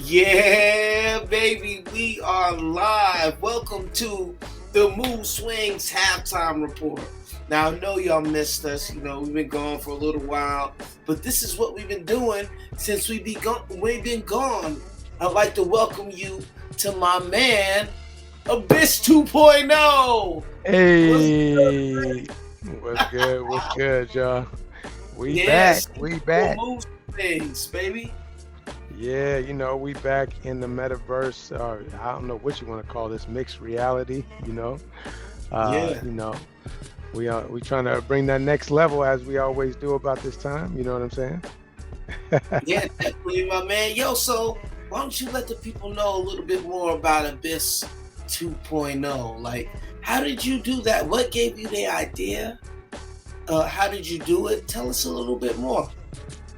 Yeah, baby, we are live. Welcome to the Moodswingz halftime report. Now, I know y'all missed us. We've been gone for a little while, but this is what we've been doing since we've been gone. I'd like to welcome you to my man, Abyss 2.0. Hey, what's good? What's good, y'all? We back. We back. Things, baby. Yeah, we back in the metaverse. I don't know what you want to call this, mixed reality. Yeah. We trying to bring that next level as we always do about this time. You know what I'm saying? Yeah, definitely, my man. Yo, so why don't you let the people know a little bit more about Abyss 2.0? Like, how did you do that? What gave you the idea? How did you do it? Tell us a little bit more.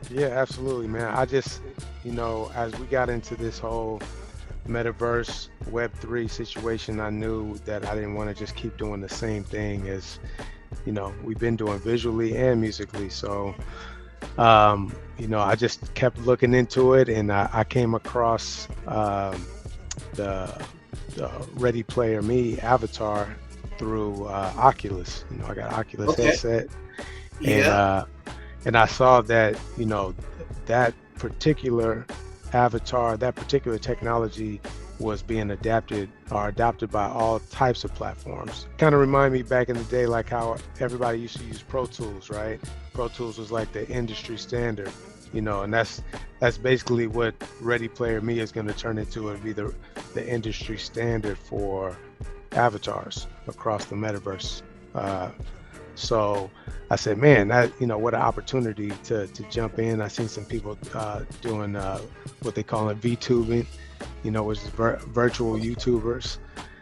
Yeah, absolutely, man. I just, as we got into this whole metaverse Web3 situation, I knew that I didn't want to just keep doing the same thing as, we've been doing visually and musically. So, I just kept looking into it, and I came across the Ready Player Me avatar through Oculus. I got Oculus headset, and I saw that that particular avatar, that particular technology was being adopted by all types of platforms. Kind of remind me back in the day, like how everybody used to use Pro Tools, right? Pro Tools was like the industry standard, and that's basically what Ready Player Me is going to turn into. It'll be the industry standard for avatars across the metaverse. So I said, man, that what an opportunity to jump in. I seen some people doing what they call it VTubing, which is virtual YouTubers.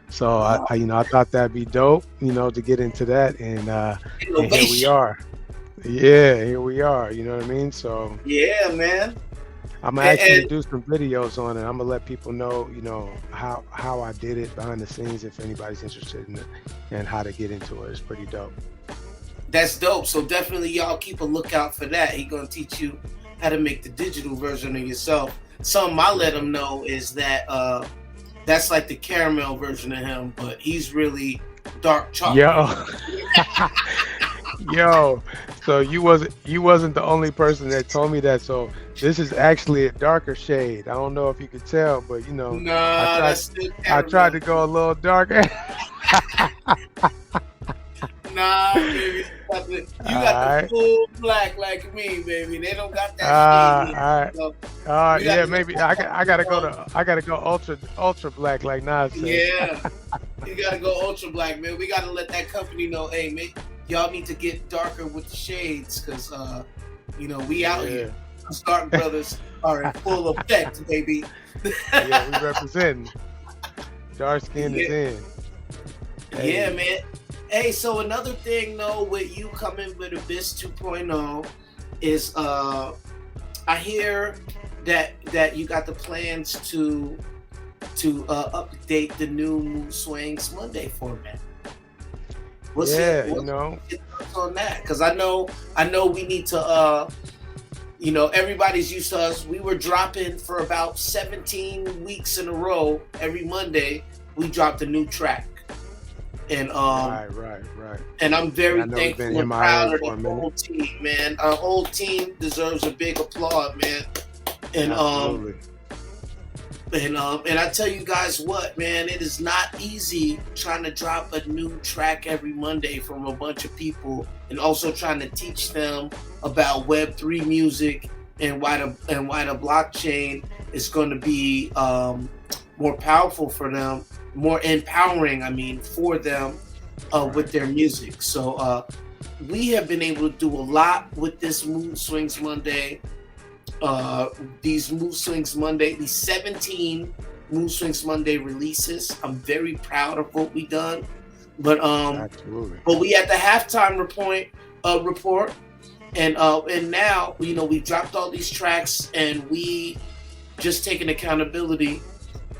So I thought that'd be dope, to get into that, and here we are. Yeah, here we are. You know what I mean? So yeah, man. I'm gonna actually do some videos on it. I'm gonna let people know, how I did it behind the scenes if anybody's interested in it and how to get into it. It's pretty dope. That's dope. So definitely y'all keep a lookout for that. He's gonna teach you how to make the digital version of yourself. Something I let him know is that that's like the caramel version of him, but he's really dark chocolate. Yo, so you wasn't the only person that told me that. So this is actually a darker shade. I don't know if you could tell, but I tried to go a little darker. Nah, baby, you got the full black like me, baby. They don't got that shade. Yeah, maybe I gotta go ultra black like Nas said. Yeah, you gotta go ultra black, man. We gotta let that company know, hey, man, y'all need to get darker with the shades, cause we out here. The Stark brothers are in full effect, baby. Yeah, we representing. Dark skin is in. Hey. Yeah, man. Hey, so another thing though, with you coming with Abyss 2.0 is I hear that you got the plans to update the new Moodswingz Monday format. What's on that? Because I know we need to everybody's used to us. We were dropping for about 17 weeks in a row. Every Monday we dropped a new track. And right. And I'm very thankful and proud of the whole team, man. Our whole team deserves a big applaud, man. And absolutely. And I tell you guys what, man, it is not easy trying to drop a new track every Monday from a bunch of people, and also trying to teach them about Web3 music and why the blockchain is going to be more powerful for them, more empowering, for them with their music. So we have been able to do a lot with this Moodswingz Monday. These Moodswingz Monday, these 17 Moodswingz Monday releases. I'm very proud of what we done. But absolutely. But we at the halftime report, and now we dropped all these tracks, and we just taking accountability.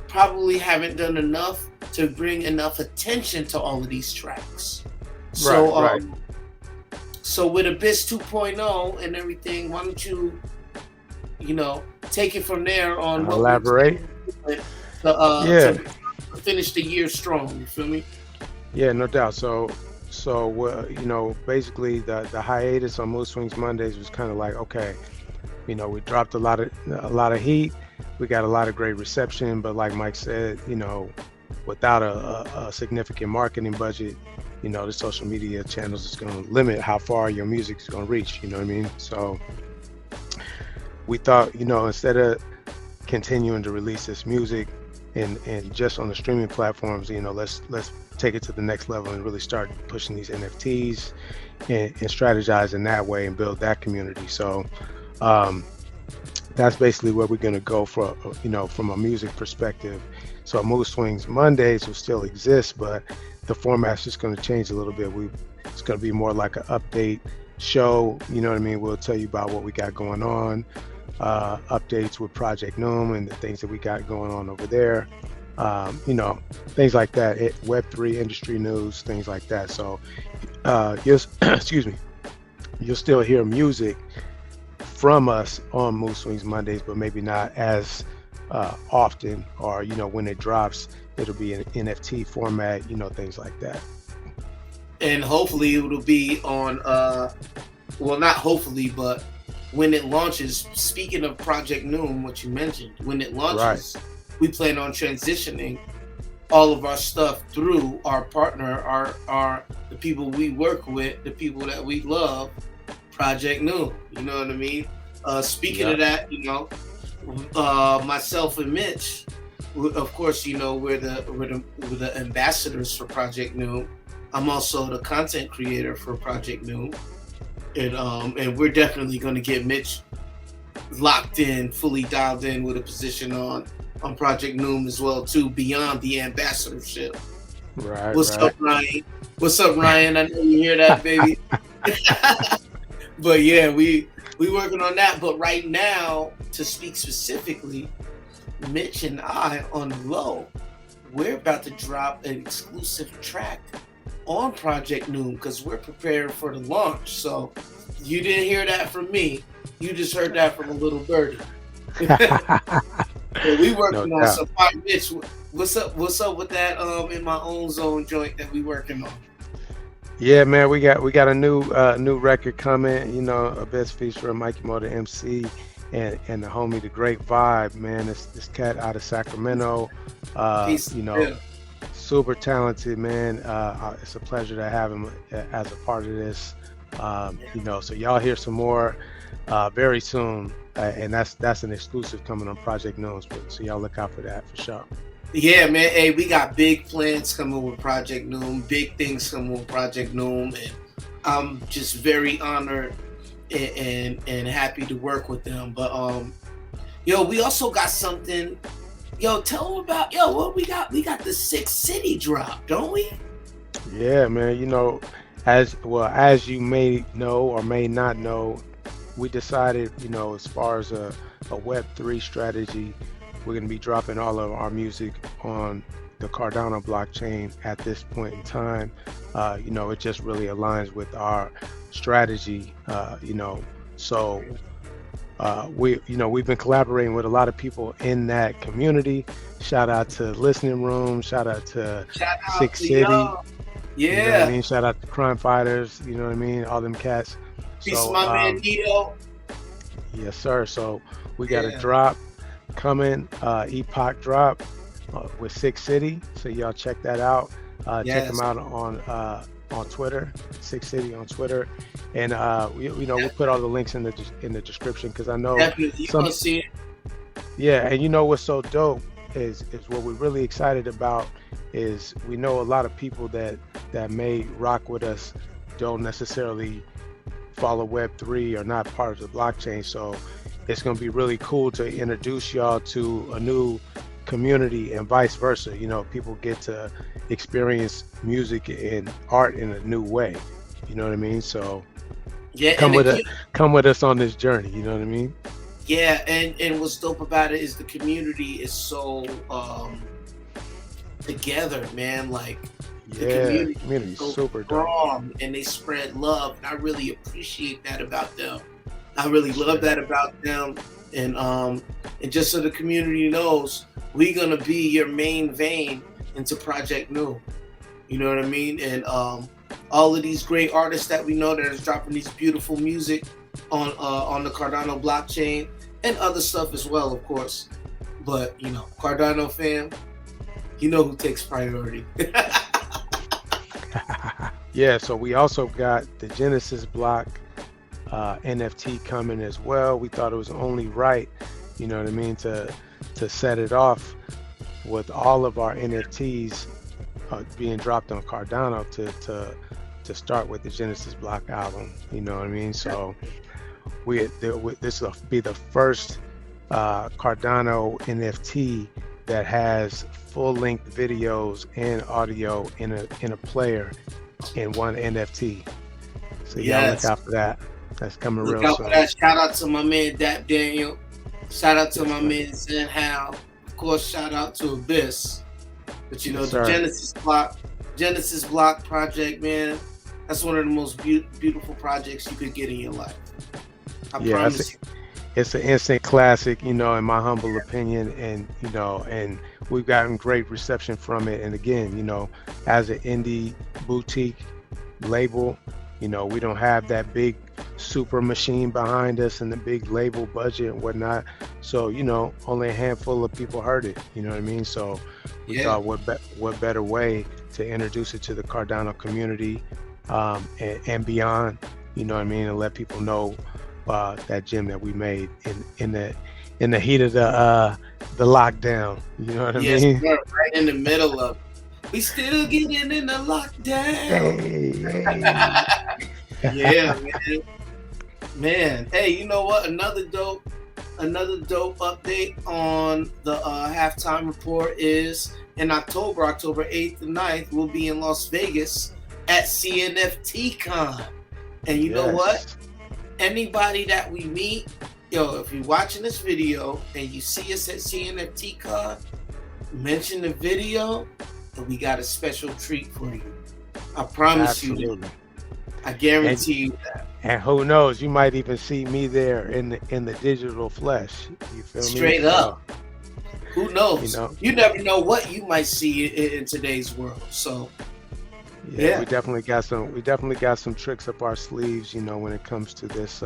Probably haven't done enough to bring enough attention to all of these tracks. So right. So with Abyss 2.0 and everything, why don't you take it from there on what we Elaborate. to Yeah, finish the year strong. You feel me? yeah, no doubt. So you know, basically the hiatus on Moodswingz Mondays was kind of like, okay, you know, we dropped a lot of heat. We got a lot of great reception, but like Mike said, you know, without a significant marketing budget, you know, the social media channels is going to limit how far your music is going to reach. You know what I mean? So we thought, you know, instead of continuing to release this music and just on the streaming platforms, you know, let's take it to the next level and really start pushing these NFTs and strategize in that way and build that community. So um, that's basically where we're going to go for, you know, from a music perspective. So Moodswingz Mondays will still exist, but the format's just going to change a little bit. It's going to be more like an update show. You know what I mean? We'll tell you about what we got going on, updates with ProjectNEWM and the things that we got going on over there. You know, things like that. Web3 industry news, things like that. So you'll excuse me, you'll still hear music from us on Moodswingz Mondays, but maybe not as often, or you know, when it drops, it'll be an NFT format, you know, things like that. And hopefully it'll be on well, not hopefully, but when it launches, speaking of ProjectNEWM, what you mentioned, when it launches, Right. we plan on transitioning all of our stuff through our partner, our the people we work with, the people that we love, ProjectNEWM. You know what I mean? Speaking of Yep. that, you know, myself and Mitch, of course, you know, we're the ambassadors for ProjectNEWM. I'm also the content creator for ProjectNEWM, and we're definitely going to get Mitch locked in, fully dialed in with a position on ProjectNEWM as well too, beyond the ambassadorship. Right. What's up, Right. Ryan? What's up, Ryan? I know you hear that, baby. But yeah, we working on that. But right now, to speak specifically, Mitch and I on the low, we're about to drop an exclusive track on ProjectNEWM because we're prepared for the launch. So you didn't hear that from me. You just heard that from a little birdie. So we No working on doubt. some fire. Mitch, what's up? What's up with that in my own zone joint that we working on? Yeah, man, we got a new record coming. You know, a best feature of Mikey Motor MC and the homie the Great Vibe, man. This cat out of Sacramento. Peace You know, and super talented, man. It's a pleasure to have him as a part of this. You know, so y'all hear some more very soon, and that's an exclusive coming on ProjectNEWM. So y'all look out for that for sure. yeah, man. Hey, we got big plans coming with ProjectNEWM, big things coming with ProjectNEWM, and I'm just very honored and happy to work with them. But yo, we also got something. Yo, tell them about yo what we got. We got the Six City drop, don't we? Yeah, man. You know, as you may know or may not know, we decided, you know, as far as a Web3 strategy, we're going to be dropping all of our music on the Cardano blockchain at this point in time. You know, it just really aligns with our strategy. You know, so you know, we've been collaborating with a lot of people in that community. Shout out to Listening Room. Shout out to Shout out Six to City. y'all. You know what I Yeah. mean? Shout out to Crime Fighters. You know what I mean? All them cats. Peace to So, my man Nito. yes, sir. So we got a Yeah. drop coming, Epoch drop with Six City. So y'all check that out. Check them Yes. out on Twitter, Six City on Twitter, and you know, we'll Def- put all the links in the description because I know Definitely. You some. gonna see it. Yeah, and you know what's so dope is what we're really excited about is we know a lot of people that may rock with us don't necessarily follow Web3 or not part of the blockchain. So it's going to be really cool to introduce y'all to a new community and vice versa. You know, people get to experience music and art in a new way. You know what I mean? So Yeah, come and the with key, come with us on this journey. You know what I mean? yeah, and what's dope about it is the community is so together, man. Like the Yeah, community is community's so super dope. strong and they spread love. And I really appreciate that about them. I really love Straight that up. about them. And just so the community knows, we're gonna be your main vein into Project New. You know what I mean? And all of these great artists that we know that is dropping these beautiful music on the Cardano blockchain and other stuff as well, of course. But you know, Cardano fam, you know who takes priority. Yeah, so we also got the Genesis block NFT coming as well. We thought it was only right, you know what I mean, to set it off with all of our NFTs being dropped on Cardano to start with the Genesis block album. You know what I mean? So this will be the first Cardano NFT that has full-length videos and audio in a player in one NFT. So y'all look out for that. That's coming real soon. Look out for that. Shout out to my man Dap Daniel. Shout out to my man Zen Hal. Of course, shout out to Abyss. But you know, the Genesis block project, man, that's one of the most beautiful projects you could get in your life. I promise you. It's an instant classic, you know, in my humble opinion, and you know, and we've gotten great reception from it. And again, you know, as an indie boutique label, you know, we don't have that big super machine behind us and the big label budget and whatnot. So, you know, only a handful of people heard it. You know what I mean? So we thought, what better way to introduce it to the Cardano community and beyond, you know what I mean, and let people know that gem that we made in the heat of the lockdown. You know what I mean? Yes, right in the middle of it. We still getting in the lockdown. Hey. Yeah, man. Hey, you know what? Another dope update on the halftime report is in October 8th and 9th, we'll be in Las Vegas at CNFT Con. And you know what? Anybody that we meet, if you're watching this video and you see us at CNFT Con, mention the video and we got a special treat for you. I promise you. I guarantee you that. And who knows, you might even see me there in the digital flesh. You feel me? Straight up. Who knows? You never know what you might see in today's world. So we definitely got some tricks up our sleeves, you know, when it comes to this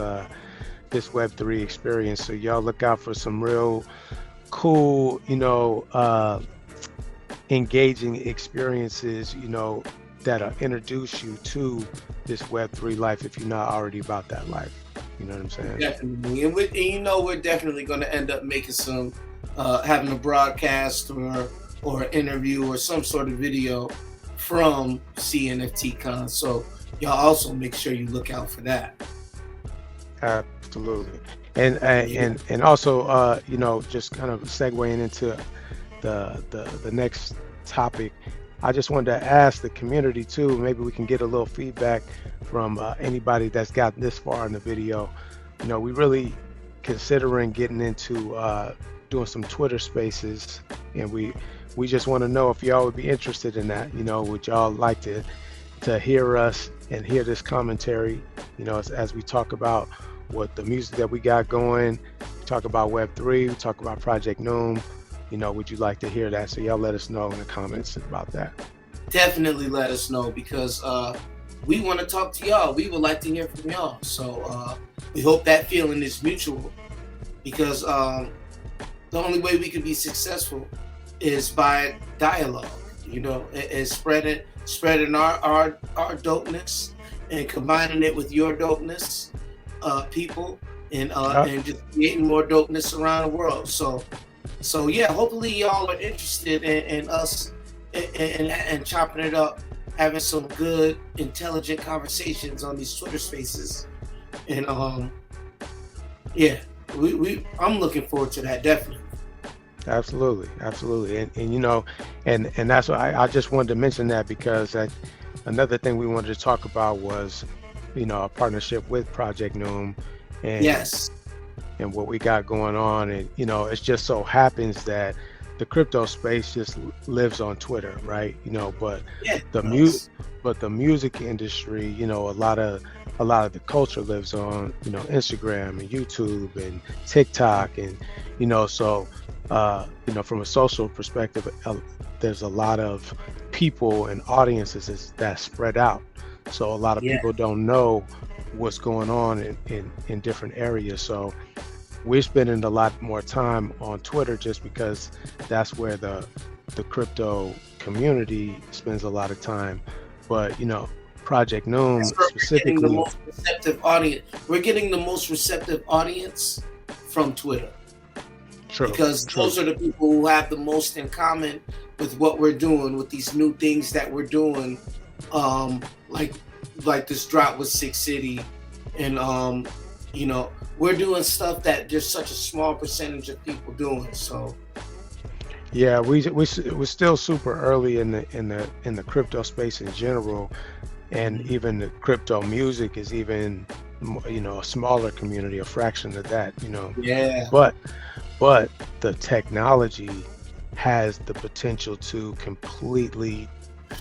Web3 experience. So y'all look out for some real cool, you know, engaging experiences, you know, that'll introduce you to this Web3 life if you're not already about that life. You know what I'm saying? Definitely. And you know, we're definitely going to end up making some, having a broadcast or interview or some sort of video from CNFT Con. So y'all also make sure you look out for that. Absolutely. And also, you know, just kind of segueing into the next topic, I just wanted to ask the community too, maybe we can get a little feedback from anybody that's gotten this far in the video. You know, we really considering getting into doing some Twitter spaces, and we just want to know if y'all would be interested in that. You know, would y'all like to hear us and hear this commentary, you know, as we talk about what the music that we got going, we talk about Web3, we talk about ProjectNEWM. You know, would you like to hear that? So y'all let us know in the comments about that. Definitely let us know, because we want to talk to y'all. We would like to hear from y'all. So we hope that feeling is mutual, because the only way we can be successful is by dialogue, you know, and spreading our dopeness and combining it with your dopeness, people, and just creating more dopeness around the world. So yeah, hopefully y'all are interested in us and chopping it up, having some good, intelligent conversations on these Twitter spaces. And yeah, I'm looking forward to that, definitely. Absolutely. And you know, and that's why I just wanted to mention that, because another thing we wanted to talk about was, you know, a partnership with ProjectNEWM, and yes, and what we got going on. And you know, it just so happens that the crypto space just lives on Twitter, right? But Yeah, the it mu does. but the music industry, a lot of the culture lives on, Instagram and YouTube and TikTok, and so from a social perspective, there's a lot of people and audiences that spread out. So a lot of Yeah, people don't know what's going on in different areas. So we're spending a lot more time on Twitter just because that's where the crypto community spends a lot of time. But Project that's Noom where we're getting the specifically, most receptive audience. We're getting the most receptive audience from Twitter, true, because true. those are the people who have the most in common with what we're doing, with these new things that we're doing, um like this drop with Six City, and we're doing stuff that there's such a small percentage of people doing. So Yeah, we're still super early in the crypto space in general, and mhm. even the crypto music is even a smaller community, a fraction of that. Yeah, But but the technology has the potential to completely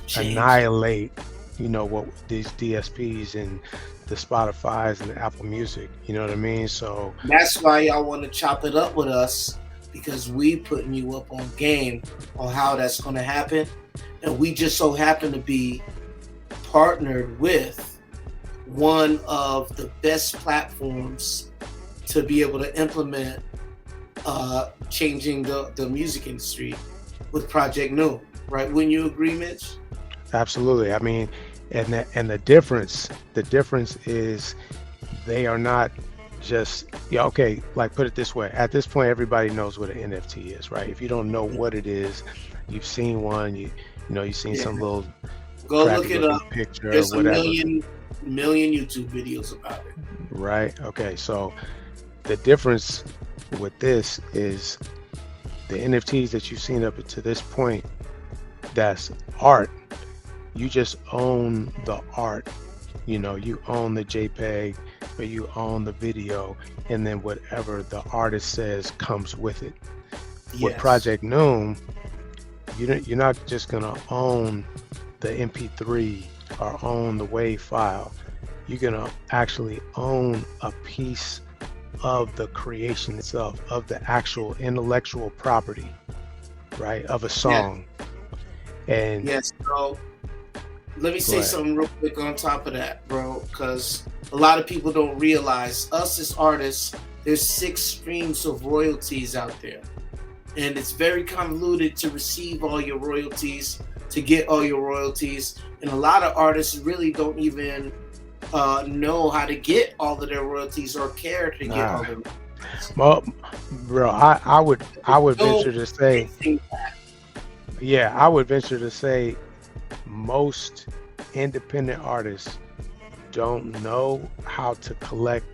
change it. annihilate, what these DSPs and the Spotify's and the Apple Music, you know what I mean? So That's why y'all want to chop it up with us, because we putting you up on game on how that's going to happen, and we just so happen to be partnered with one of the best platforms to be able to implement changing the music industry with Project New. Right? Wouldn't you agree, Mitch? absolutely. I mean, and the difference is they are not just, yeah, okay, like put it this way. At this point, everybody knows what an NFT is, right? If you don't know what it is, you've seen one, you've seen Yeah. some little Go crappy look it looking up. picture or There's a whatever, million YouTube videos about it. right? Okay, so the difference with this is the NFTs that you've seen up to this point, that's art. You just own the art. You own the JPEG, or you own the video, and then whatever the artist says comes with it. With Yes. Project Noom, you're not just gonna own the MP3 or own the WAV file. You're gonna actually own a piece of the creation itself, of the actual intellectual property, right, of a Yes. song. And Yes. So let me go say ahead. something real quick on top of that, bro, because a lot of people don't realize us as artists. There's 6 streams of royalties out there, and it's very convoluted to receive all your royalties, to get all your royalties, and a lot of artists really don't even know how to get all of their royalties or care to get all Ah, their royalties. well, bro, I would No venture to say, fixing. yeah, I would venture to say most independent artists don't know how to collect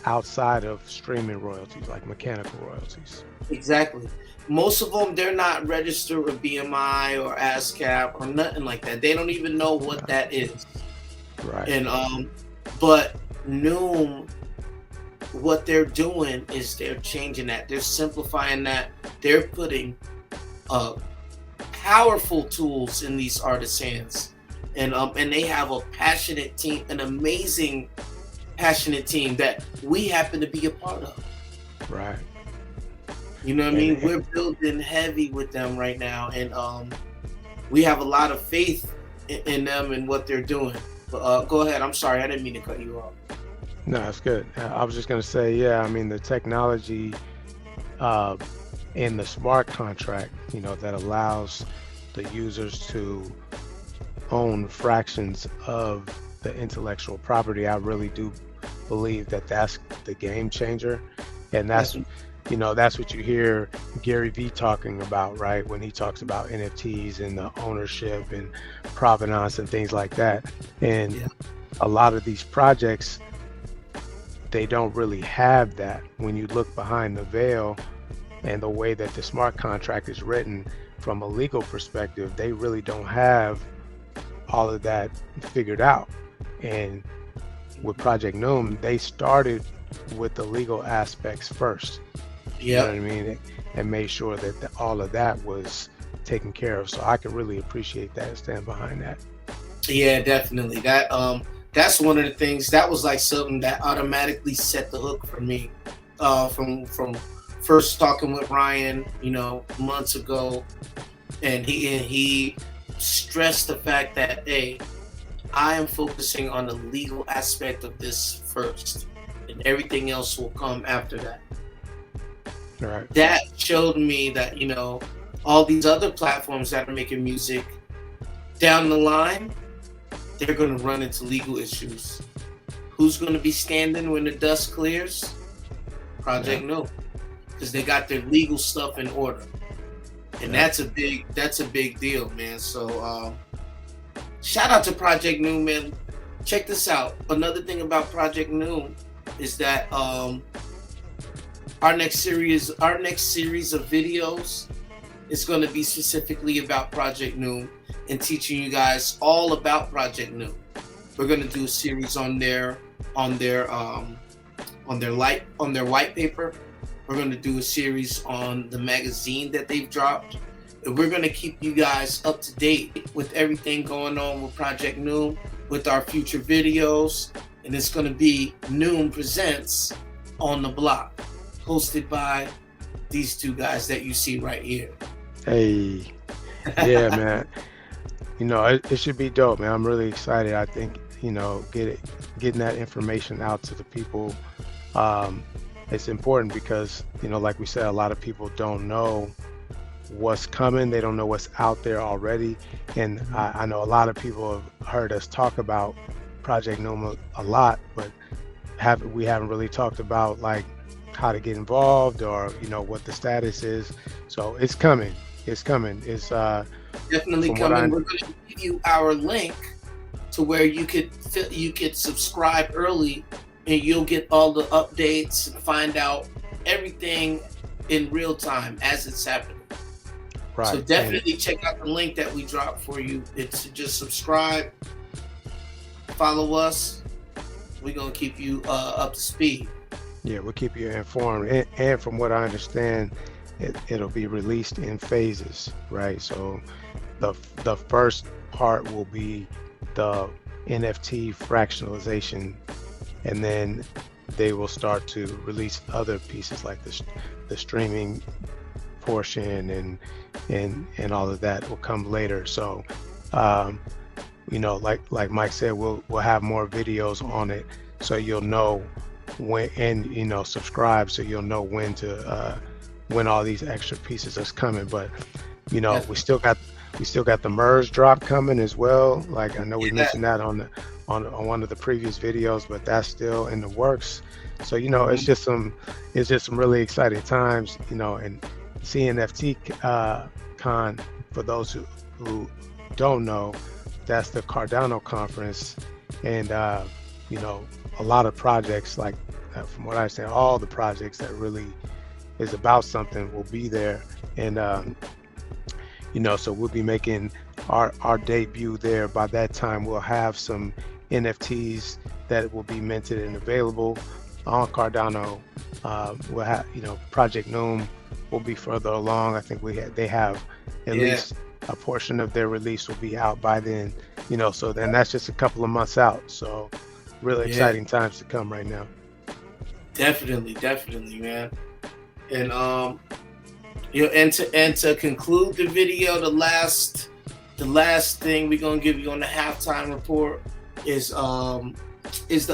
outside of streaming royalties, like mechanical royalties. Exactly. Most of them, they're not registered with BMI or ASCAP or nothing like that. They don't even know what Uh, that is. Right. And but Noom, what they're doing is they're changing that. They're simplifying that. They're putting uh powerful tools in these artists' hands. And they have a passionate team, an amazing passionate team that we happen to be a part of. Right. You know what I And mean? We're building heavy with them right now, and we have a lot of faith in them and what they're doing. But go ahead. I'm sorry, I didn't mean to cut you off. no, it's good. I was just gonna say, yeah, I mean the technology uh, in the smart contract, that allows the users to own fractions of the intellectual property. I really do believe that that's the game changer, and That's that's what you hear Gary Vee talking about, right? When he talks about NFTs and the ownership and provenance and things like that. And yeah, a lot of these projects, they don't really have that. When you look behind the veil and the way that the smart contract is written from a legal perspective, they really don't have all of that figured out. And with Project Noom, they started with the legal aspects first. You know what Yep. I mean? And made sure that all of that was taken care of. So I can really appreciate that and stand behind that. Yeah, definitely. That's one of the things that was like something that automatically set the hook for me. From first talking with Ryan, months ago, and he stressed the fact that, hey, I am focusing on the legal aspect of this first, and everything else will come after that. Right. That showed me that, all these other platforms that are making music down the line, they're going to run into legal issues. Who's going to be standing when the dust clears? Yeah. ProjectNEWM, because they got their legal stuff in order, and Yeah. that's a big deal, man. So shout out to ProjectNEWM, man. Check this out. Another thing about ProjectNEWM is that our next series of videos is going to be specifically about ProjectNEWM and teaching you guys all about ProjectNEWM. We're going to do a series on their white paper. We're going to do a series on the magazine that they've dropped. And we're going to keep you guys up to date with everything going on with ProjectNEWM, with our future videos. And it's going to be NEWM Presents on the Block, hosted by these two guys that you see right here. Hey, yeah, man. It should be dope, man. I'm really excited. I think, getting that information out to the people, it's important because, like we said, a lot of people don't know what's coming. They don't know what's out there already. And I know a lot of people have heard us talk about ProjectNEWM a lot, but we haven't really talked about like how to get involved or, what the status is. So it's coming. It's coming. It's definitely coming. We're going to give you our link to where you could subscribe early, and you'll get all the updates and find out everything in real time as it's happening. Right. So definitely check out the link that we dropped for you. It's just subscribe, follow us. We're going to keep you up to speed. Yeah, we'll keep you informed. And from what I understand, it'll be released in phases, right? So the first part will be the NFT fractionalization, and then they will start to release other pieces like the streaming portion and all of that will come later. So like Mike said, we'll have more videos on it, so you'll know when, and subscribe so you'll know when all these extra pieces are coming. But we still got the MERS drop coming as well. Like I know we mentioned that on one of the previous videos, but that's still in the works. So it's just some really exciting times. And CNFT Con, for those who don't know, that's the Cardano conference, and a lot of projects, like from what I understand, all the projects that really is about something will be there. And so we'll be making our debut there. By that time we'll have some NFTs that will be minted and available on Cardano. We'll have ProjectNEWM will be further along. I think they have at least a portion of their release will be out by then. So then that's just a couple of months out. So really exciting times to come right now. Definitely, man. And and to conclude the video, the last thing we're gonna give you on the halftime report is the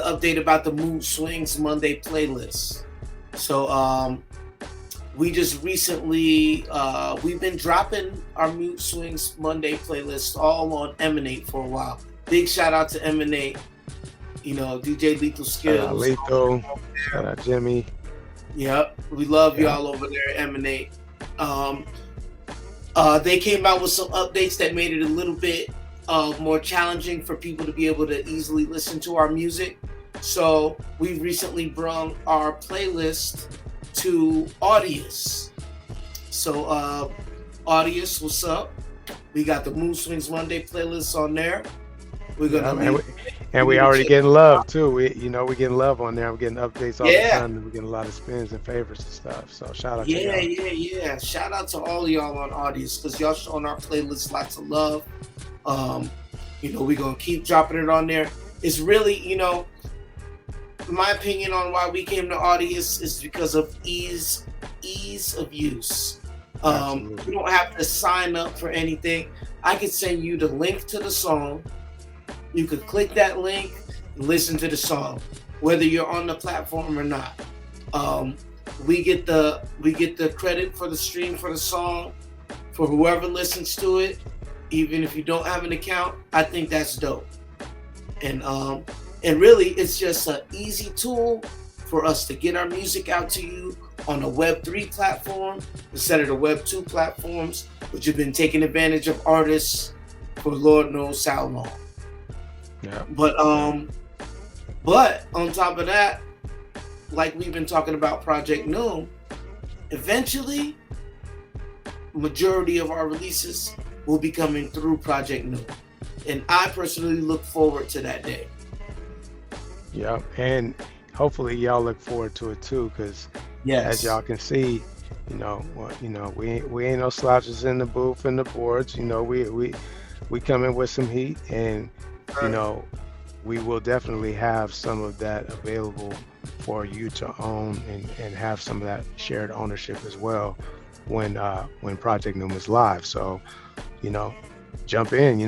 update about the Moodswingz Monday playlist. So we just recently we've been dropping our Moodswingz Monday playlist all on Emanate for a while. Big shout out to Emanate. DJ Lethal Skills. Lethal. Shout out Jimmy. Yep, we love y'all over there at Emanate. They came out with some updates that made it a little bit more challenging for people to be able to easily listen to our music. So we recently brought our playlist to Audius. So Audius, what's up? We got the Moodswingz Monday playlist on there. We're gonna And You we need to already check getting it love out. too. We getting love on there. We're getting updates all the Yeah. time, and we're getting a lot of spins and favorites and stuff. So shout out to Yeah, y'all. yeah, yeah. Shout out to all of y'all on audience because y'all showing our playlist lots of love. Um, we're gonna keep dropping it on there. It's really, my opinion on why we came to audience is because of ease of use. You Absolutely. don't have to sign up for anything. I could send you the link to the song. You could click that link and listen to the song, whether you're on the platform or not. Um, we get the credit for the stream for the song for whoever listens to it, even if you don't have an account. I think that's dope. And really, it's just an easy tool for us to get our music out to you on a Web3 platform instead of the Web2 platforms, which have been taking advantage of artists for Lord knows how long. Yeah. But but on top of that, like we've been talking about ProjectNEWM, eventually, majority of our releases will be coming through ProjectNEWM, and I personally look forward to that day. Yeah. And hopefully y'all look forward to it too, because as Yes. y'all can see, we ain't no slouches in the booth and the boards. We come in with some heat, and you Right. know, we will definitely have some of that available for you to own and have some of that shared ownership as well when Project Noom is live. So, you know, jump in,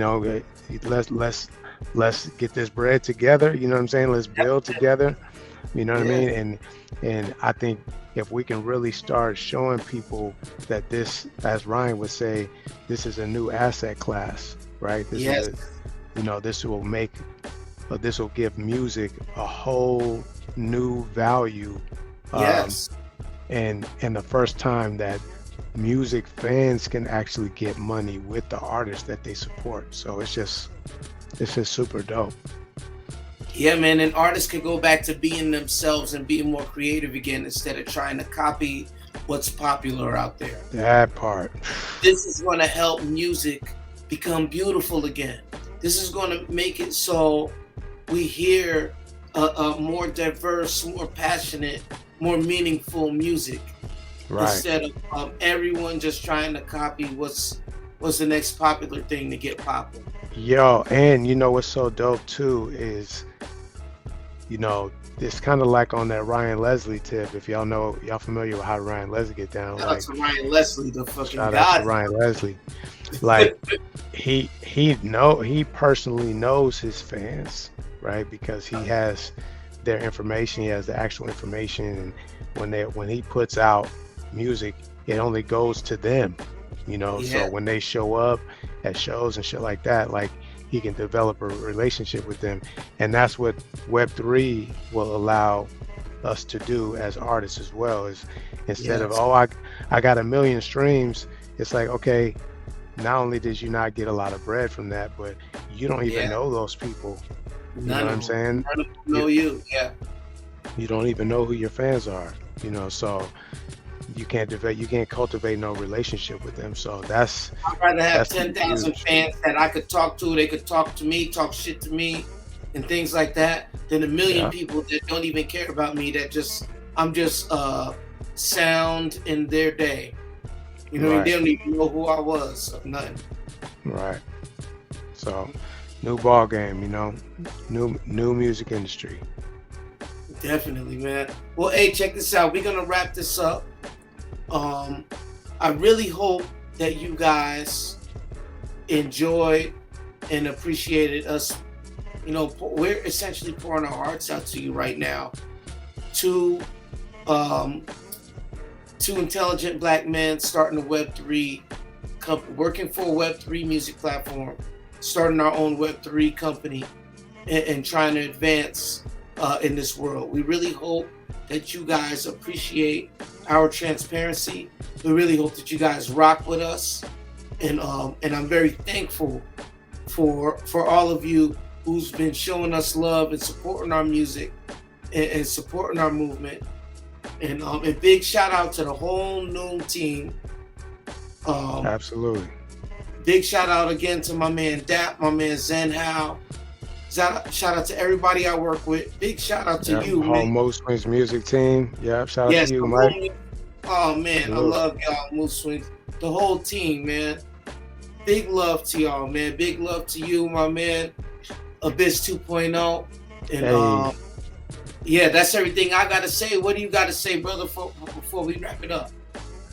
let's get this bread together, you know what I'm saying? Let's build together, you know what I Yeah. mean? And I think if we can really start showing people that this, as Ryan would say, this is a new asset class, right? This is Yes. this will give music a whole new value, um, Yes. and the first time that music fans can actually get money with the artists that they support. So it's just super dope. Yeah, man. And artists can go back to being themselves and being more creative again instead of trying to copy what's popular out there. That part. This is going to help music become beautiful again. This is going to make it so we hear a more diverse, more passionate, more meaningful music Right. instead of everyone just trying to copy what's the next popular thing to get popular. Yo, and you know what's so dope too is, it's kind of like on that Ryan Leslie tip. If y'all familiar with how Ryan Leslie get down, Shout out like to Ryan Leslie, the fucking shout out to god. Ryan Leslie. Like he personally knows his fans, right? Because he has their information, he has the actual information, and when he puts out music, it only goes to them, Yeah. so when they show up at shows and shit like that, like he can develop a relationship with them. And that's what Web3 will allow us to do as artists as well, is instead of, Yes. oh, I got 1 million streams, it's like, okay, not only did you not get a lot of bread from that, but you don't even Yeah. know those people. You know None what of I'm them. saying? None of them You, know you. Yeah. you don't even know who your fans are, so you can't cultivate no relationship with them. So I'd rather have that's 10,000 huge. fans that I could talk to. They could talk to me, talk shit to me, and things like that, than 1 million Yeah, people that don't even care about me. I'm just sound in their day. You know what I mean? They right, don't even know who I was. Or nothing. right. So new ball game, new music industry. Definitely, man. Well, hey, check this out. We're gonna wrap this up. Um, I really hope that you guys enjoyed and appreciated us. We're essentially pouring our hearts out to you right now. Two, um, two intelligent black men starting a Web3 company, working for a Web3 music platform, starting our own Web3 company, and trying to advance in this world. We really hope that you guys appreciate our transparency. We really hope that you guys rock with us, and I'm very thankful for all of you who's been showing us love and supporting our music and supporting our movement. And a big shout out to the whole Noom team. Um, Absolutely. Big shout out again to my man Dap, my man Zen How, Shout out to everybody I work with. Big shout out to Yeah, you, whole man. Moodswingz music team. Yeah, shout out to Yes, you, the Mike. whole. Oh man, I Salute. love y'all, Moodswingz. The whole team, man. Big love to y'all, man. Big love to you, my man. Abyss 2.0. And Hey, yeah, that's everything I gotta say. What do you gotta say, brother, before we wrap it up?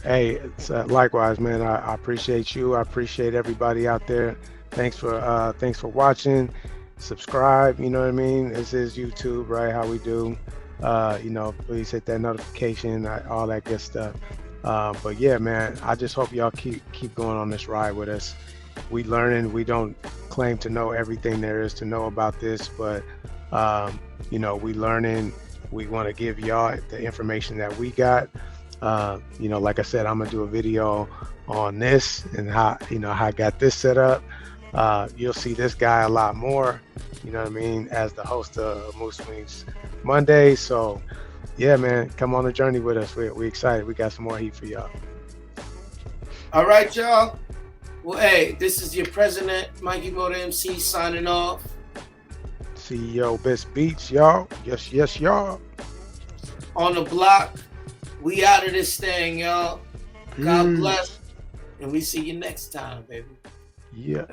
hey, it's, likewise, man. I appreciate you. I appreciate everybody out there. Thanks for watching. Subscribe. You know what I mean. This is YouTube, right? How we do. Please hit that notification, all that good stuff. But yeah, man, I just hope y'all keep going on this ride with us. We learning. We don't claim to know everything there is to know about this, but we learning. We want to give y'all the information that we got. Like I said, I'm gonna do a video on this and how I got this set up. You'll see this guy a lot more, you know what I mean, as the host of Moodswingz Mondays. So yeah, man, come on the journey with us. We excited. We got some more heat for y'all. All right, y'all. Well, hey, this is your president, Mikey Motor MC, signing off. CEO Best Beats, y'all. Yes, y'all. On the block. We out of this thing, y'all. God bless. And we see you next time, baby. Yeah.